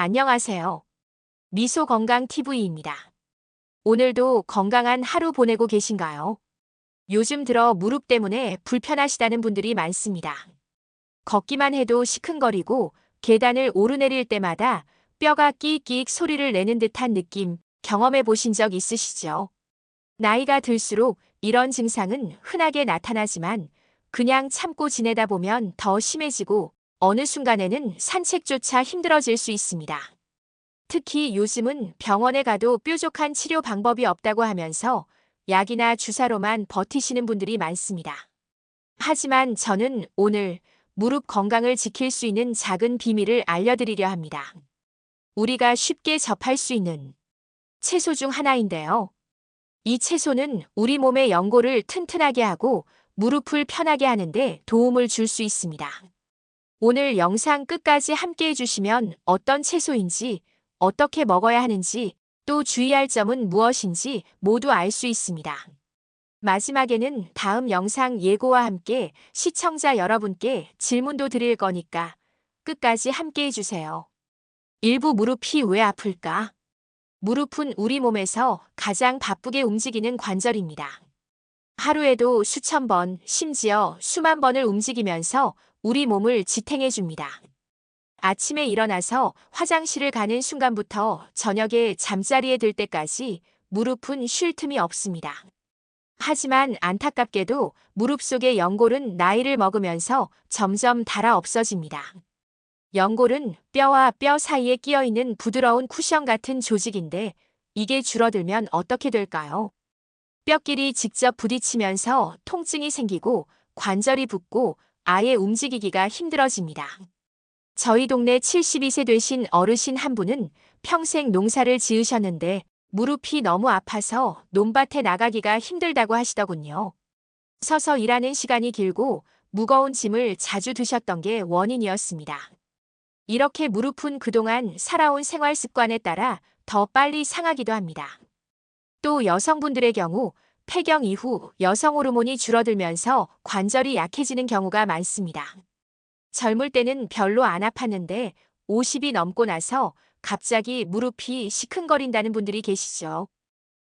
안녕하세요. 미소 건강 TV입니다. 오늘도 건강한 하루 보내고 계신가요? 요즘 들어 무릎 때문에 불편하시다는 분들이 많습니다. 걷기만 해도 시큰거리고 계단을 오르내릴 때마다 뼈가 끼익끼익 소리를 내는 듯한 느낌 경험해 보신 적 있으시죠? 나이가 들수록 이런 증상은 흔하게 나타나지만 그냥 참고 지내다 보면 더 심해지고 어느 순간에는 산책조차 힘들어질 수 있습니다. 특히 요즘은 병원에 가도 뾰족한 치료 방법이 없다고 하면서 약이나 주사로만 버티시는 분들이 많습니다. 하지만 저는 오늘 무릎 건강을 지킬 수 있는 작은 비밀을 알려드리려 합니다. 우리가 쉽게 접할 수 있는 채소 중 하나인데요. 이 채소는 우리 몸의 연골을 튼튼하게 하고 무릎을 편하게 하는데 도움을 줄 수 있습니다. 오늘 영상 끝까지 함께 해주시면 어떤 채소인지, 어떻게 먹어야 하는지, 또 주의할 점은 무엇인지 모두 알 수 있습니다. 마지막에는 다음 영상 예고와 함께 시청자 여러분께 질문도 드릴 거니까 끝까지 함께 해주세요. 일부 무릎이 왜 아플까? 무릎은 우리 몸에서 가장 바쁘게 움직이는 관절입니다. 하루에도 수천 번, 심지어 수만 번을 움직이면서 우리 몸을 지탱해 줍니다. 아침에 일어나서 화장실을 가는 순간부터 저녁에 잠자리에 들 때까지 무릎은 쉴 틈이 없습니다. 하지만 안타깝게도 무릎 속의 연골은 나이를 먹으면서 점점 닳아 없어집니다. 연골은 뼈와 뼈 사이에 끼어 있는 부드러운 쿠션 같은 조직인데 이게 줄어들면 어떻게 될까요? 뼈끼리 직접 부딪히면서 통증이 생기고 관절이 붓고 아예 움직이기가 힘들어집니다. 저희 동네 72세 되신 어르신 한 분은 평생 농사를 지으셨는데 무릎이 너무 아파서 논밭에 나가기가 힘들다고 하시더군요. 서서 일하는 시간이 길고 무거운 짐을 자주 드셨던 게 원인이었습니다. 이렇게 무릎은 그동안 살아온 생활 습관에 따라 더 빨리 상하기도 합니다. 또 여성분들의 경우 폐경 이후 여성 호르몬이 줄어들면서 관절이 약해지는 경우가 많습니다. 젊을 때는 별로 안 아팠는데 50이 넘고 나서 갑자기 무릎이 시큰거린다는 분들이 계시죠.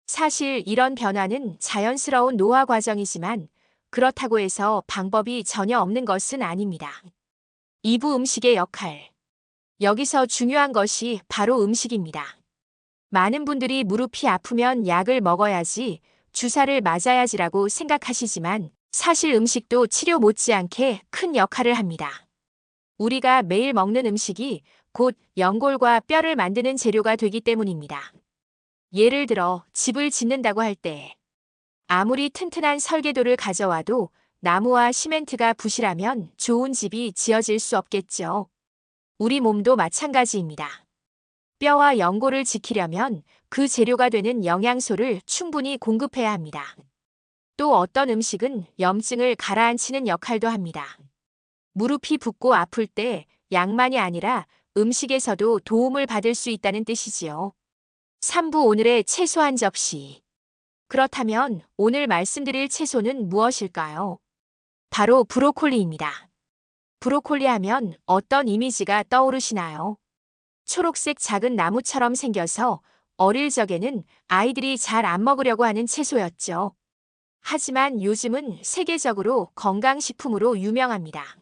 사실 이런 변화는 자연스러운 노화 과정이지만 그렇다고 해서 방법이 전혀 없는 것은 아닙니다. 2부 음식의 역할. 여기서 중요한 것이 바로 음식입니다. 많은 분들이 무릎이 아프면 약을 먹어야지, 주사를 맞아야지라고 생각하시지만 사실 음식도 치료 못지않게 큰 역할을 합니다. 우리가 매일 먹는 음식이 곧 연골과 뼈를 만드는 재료가 되기 때문입니다. 예를 들어 집을 짓는다고 할 때 아무리 튼튼한 설계도를 가져와도 나무와 시멘트가 부실하면 좋은 집이 지어질 수 없겠죠. 우리 몸도 마찬가지입니다. 뼈와 연골을 지키려면 그 재료가 되는 영양소를 충분히 공급해야 합니다. 또 어떤 음식은 염증을 가라앉히는 역할도 합니다. 무릎이 붓고 아플 때 약만이 아니라 음식에서도 도움을 받을 수 있다는 뜻이지요. 3부 오늘의 채소 한 접시. 그렇다면 오늘 말씀드릴 채소는 무엇일까요? 바로 브로콜리입니다. 브로콜리 하면 어떤 이미지가 떠오르시나요? 초록색 작은 나무처럼 생겨서 어릴 적에는 아이들이 잘 안 먹으려고 하는 채소였죠. 하지만 요즘은 세계적으로 건강식품으로 유명합니다.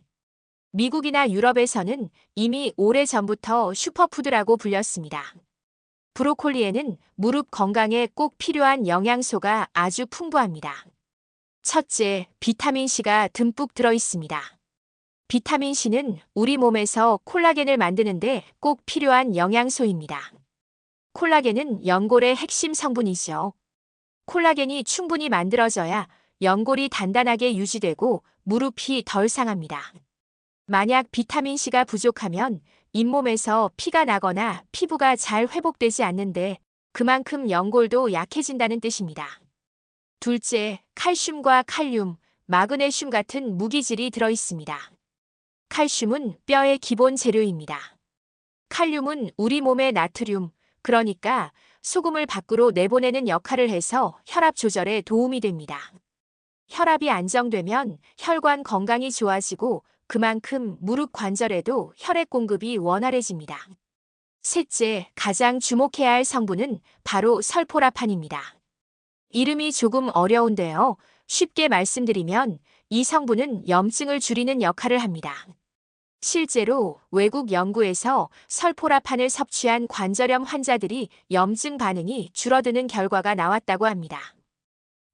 미국이나 유럽에서는 이미 오래전부터 슈퍼푸드라고 불렸습니다. 브로콜리에는 무릎 건강에 꼭 필요한 영양소가 아주 풍부합니다. 첫째, 비타민C가 듬뿍 들어 있습니다. 비타민C는 우리 몸에서 콜라겐을 만드는데 꼭 필요한 영양소입니다. 콜라겐은 연골의 핵심 성분이죠. 콜라겐이 충분히 만들어져야 연골이 단단하게 유지되고 무릎이 덜 상합니다. 만약 비타민C가 부족하면 잇몸에서 피가 나거나 피부가 잘 회복되지 않는데 그만큼 연골도 약해진다는 뜻입니다. 둘째, 칼슘과 칼륨, 마그네슘 같은 무기질이 들어 있습니다. 칼슘은 뼈의 기본 재료입니다. 칼륨은 우리 몸의 나트륨, 그러니까 소금을 밖으로 내보내는 역할을 해서 혈압 조절에 도움이 됩니다. 혈압이 안정되면 혈관 건강이 좋아지고 그만큼 무릎 관절에도 혈액 공급이 원활해집니다. 셋째, 가장 주목해야 할 성분은 바로 설포라판입니다. 이름이 조금 어려운데요. 쉽게 말씀드리면 이 성분은 염증을 줄이는 역할을 합니다. 실제로 외국 연구에서 설포라판을 섭취한 관절염 환자들이 염증 반응이 줄어드는 결과가 나왔다고 합니다.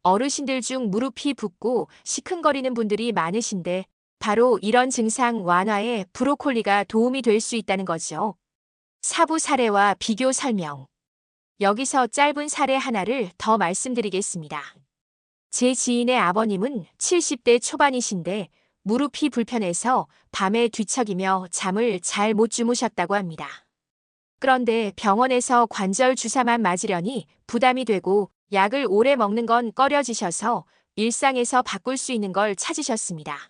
어르신들 중 무릎이 붓고 시큰거리는 분들이 많으신데 바로 이런 증상 완화에 브로콜리가 도움이 될 수 있다는 거죠. 사부 사례와 비교 설명. 여기서 짧은 사례 하나를 더 말씀드리겠습니다. 제 지인의 아버님은 70대 초반이신데 무릎이 불편해서 밤에 뒤척이며 잠을 잘 못 주무셨다고 합니다. 그런데 병원에서 관절 주사만 맞으려니 부담이 되고 약을 오래 먹는 건 꺼려지셔서 일상에서 바꿀 수 있는 걸 찾으셨습니다.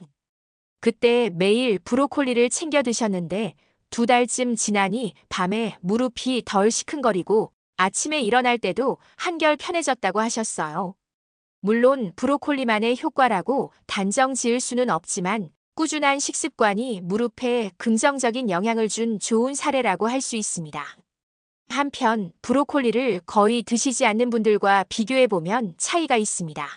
그때 매일 브로콜리를 챙겨 드셨는데 2달쯤 지나니 밤에 무릎이 덜 시큰거리고 아침에 일어날 때도 한결 편해졌다고 하셨어요. 물론 브로콜리만의 효과라고 단정 지을 수는 없지만 꾸준한 식습관이 무릎에 긍정적인 영향을 준 좋은 사례라고 할 수 있습니다. 한편 브로콜리를 거의 드시지 않는 분들과 비교해보면 차이가 있습니다.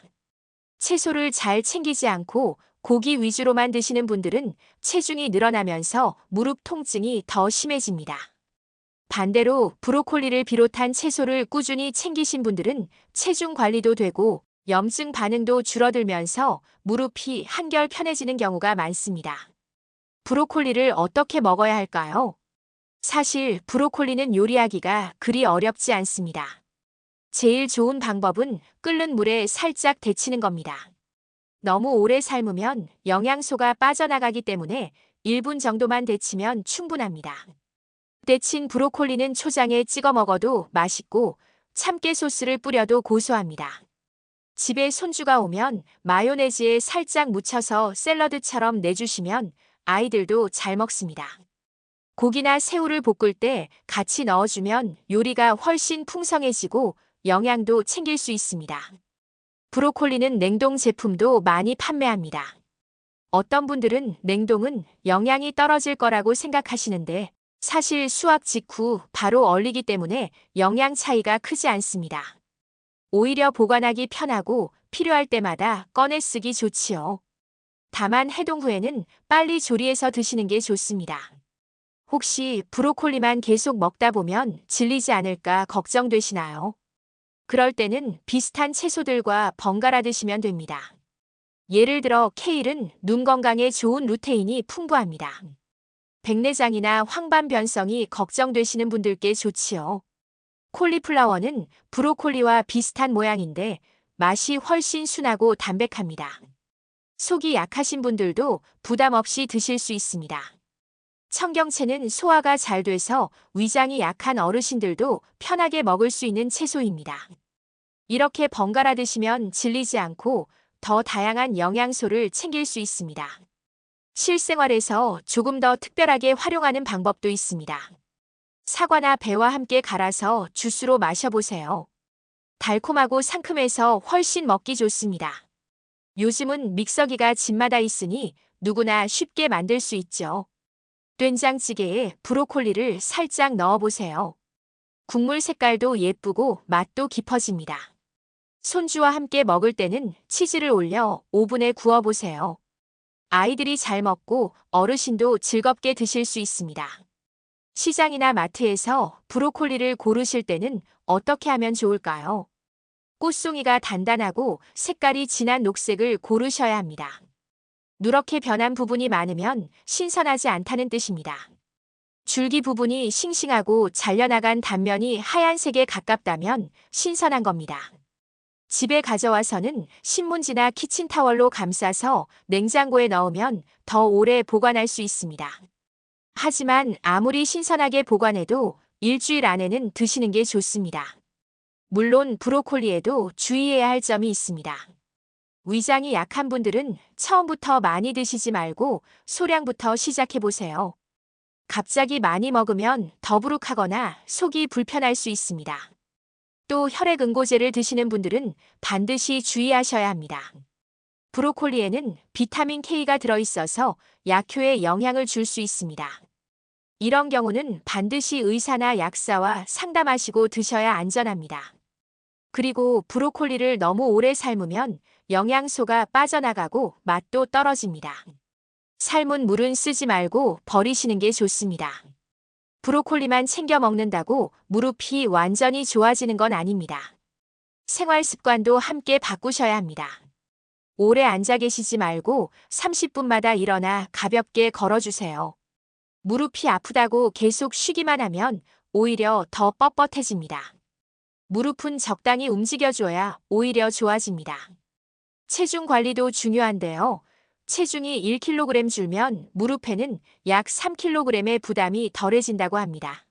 채소를 잘 챙기지 않고 고기 위주로만 드시는 분들은 체중이 늘어나면서 무릎 통증이 더 심해집니다. 반대로 브로콜리를 비롯한 채소를 꾸준히 챙기신 분들은 체중 관리도 되고 염증 반응도 줄어들면서 무릎이 한결 편해지는 경우가 많습니다. 브로콜리를 어떻게 먹어야 할까요? 사실 브로콜리는 요리하기가 그리 어렵지 않습니다. 제일 좋은 방법은 끓는 물에 살짝 데치는 겁니다. 너무 오래 삶으면 영양소가 빠져나가기 때문에 1분 정도만 데치면 충분합니다. 데친 브로콜리는 초장에 찍어 먹어도 맛있고 참깨 소스를 뿌려도 고소합니다. 집에 손주가 오면 마요네즈에 살짝 묻혀서 샐러드처럼 내주시면 아이들도 잘 먹습니다. 고기나 새우를 볶을 때 같이 넣어주면 요리가 훨씬 풍성해지고 영양도 챙길 수 있습니다. 브로콜리는 냉동 제품도 많이 판매합니다. 어떤 분들은 냉동은 영양이 떨어질 거라고 생각하시는데 사실 수확 직후 바로 얼리기 때문에 영양 차이가 크지 않습니다. 오히려 보관하기 편하고 필요할 때마다 꺼내 쓰기 좋지요. 다만 해동 후에는 빨리 조리해서 드시는 게 좋습니다. 혹시 브로콜리만 계속 먹다 보면 질리지 않을까 걱정되시나요? 그럴 때는 비슷한 채소들과 번갈아 드시면 됩니다. 예를 들어 케일은 눈 건강에 좋은 루테인이 풍부합니다. 백내장이나 황반 변성이 걱정되시는 분들께 좋지요. 콜리플라워는 브로콜리와 비슷한 모양인데 맛이 훨씬 순하고 담백합니다. 속이 약하신 분들도 부담 없이 드실 수 있습니다. 청경채는 소화가 잘 돼서 위장이 약한 어르신들도 편하게 먹을 수 있는 채소입니다. 이렇게 번갈아 드시면 질리지 않고 더 다양한 영양소를 챙길 수 있습니다. 실생활에서 조금 더 특별하게 활용하는 방법도 있습니다. 사과나 배와 함께 갈아서 주스로 마셔보세요. 달콤하고 상큼해서 훨씬 먹기 좋습니다. 요즘은 믹서기가 집마다 있으니 누구나 쉽게 만들 수 있죠. 된장찌개에 브로콜리를 살짝 넣어보세요. 국물 색깔도 예쁘고 맛도 깊어집니다. 손주와 함께 먹을 때는 치즈를 올려 오븐에 구워보세요. 아이들이 잘 먹고 어르신도 즐겁게 드실 수 있습니다. 시장이나 마트에서 브로콜리를 고르실 때는 어떻게 하면 좋을까요? 꽃송이가 단단하고 색깔이 진한 녹색을 고르셔야 합니다. 누렇게 변한 부분이 많으면 신선하지 않다는 뜻입니다. 줄기 부분이 싱싱하고 잘려나간 단면이 하얀색에 가깝다면 신선한 겁니다. 집에 가져와서는 신문지나 키친타월로 감싸서 냉장고에 넣으면 더 오래 보관할 수 있습니다. 하지만 아무리 신선하게 보관해도 일주일 안에는 드시는 게 좋습니다. 물론 브로콜리에도 주의해야 할 점이 있습니다. 위장이 약한 분들은 처음부터 많이 드시지 말고 소량부터 시작해보세요. 갑자기 많이 먹으면 더부룩하거나 속이 불편할 수 있습니다. 또 혈액응고제를 드시는 분들은 반드시 주의하셔야 합니다. 브로콜리에는 비타민 K가 들어있어서 약효에 영향을 줄 수 있습니다. 이런 경우는 반드시 의사나 약사와 상담하시고 드셔야 안전합니다. 그리고 브로콜리를 너무 오래 삶으면 영양소가 빠져나가고 맛도 떨어집니다. 삶은 물은 쓰지 말고 버리시는 게 좋습니다. 브로콜리만 챙겨 먹는다고 무릎이 완전히 좋아지는 건 아닙니다. 생활 습관도 함께 바꾸셔야 합니다. 오래 앉아 계시지 말고 30분마다 일어나 가볍게 걸어주세요. 무릎이 아프다고 계속 쉬기만 하면 오히려 더 뻣뻣해집니다. 무릎은 적당히 움직여줘야 오히려 좋아집니다. 체중 관리도 중요한데요. 체중이 1kg 줄면 무릎에는 약 3kg의 부담이 덜해진다고 합니다.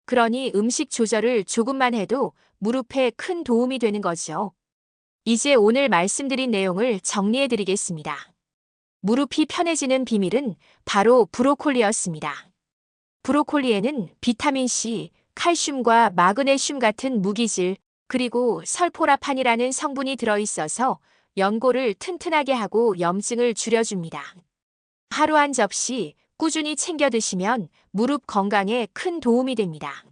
그러니 음식 조절을 조금만 해도 무릎에 큰 도움이 되는 거죠. 이제 오늘 말씀드린 내용을 정리해 드리겠습니다. 무릎이 편해지는 비밀은 바로 브로콜리였습니다. 브로콜리에는 비타민C, 칼슘과 마그네슘 같은 무기질, 그리고 설포라판이라는 성분이 들어있어서 연골을 튼튼하게 하고 염증을 줄여줍니다. 하루 한 접시 꾸준히 챙겨 드시면 무릎 건강에 큰 도움이 됩니다.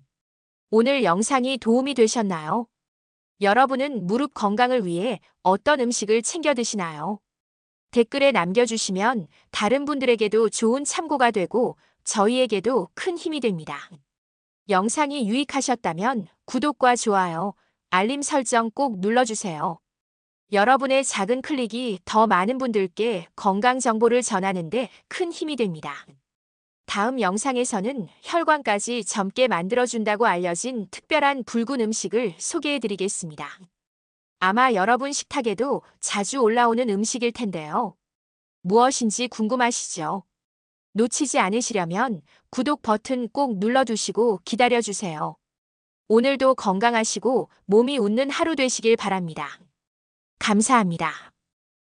오늘 영상이 도움이 되셨나요? 여러분은 무릎 건강을 위해 어떤 음식을 챙겨 드시나요? 댓글에 남겨주시면 다른 분들에게도 좋은 참고가 되고 저희에게도 큰 힘이 됩니다. 영상이 유익하셨다면 구독과 좋아요, 알림 설정 꼭 눌러주세요. 여러분의 작은 클릭이 더 많은 분들께 건강 정보를 전하는데 큰 힘이 됩니다. 다음 영상에서는 혈관까지 젊게 만들어준다고 알려진 특별한 붉은 음식을 소개해드리겠습니다. 아마 여러분 식탁에도 자주 올라오는 음식일 텐데요. 무엇인지 궁금하시죠? 놓치지 않으시려면 구독 버튼 꼭 눌러두시고 기다려주세요. 오늘도 건강하시고 몸이 웃는 하루 되시길 바랍니다. 감사합니다.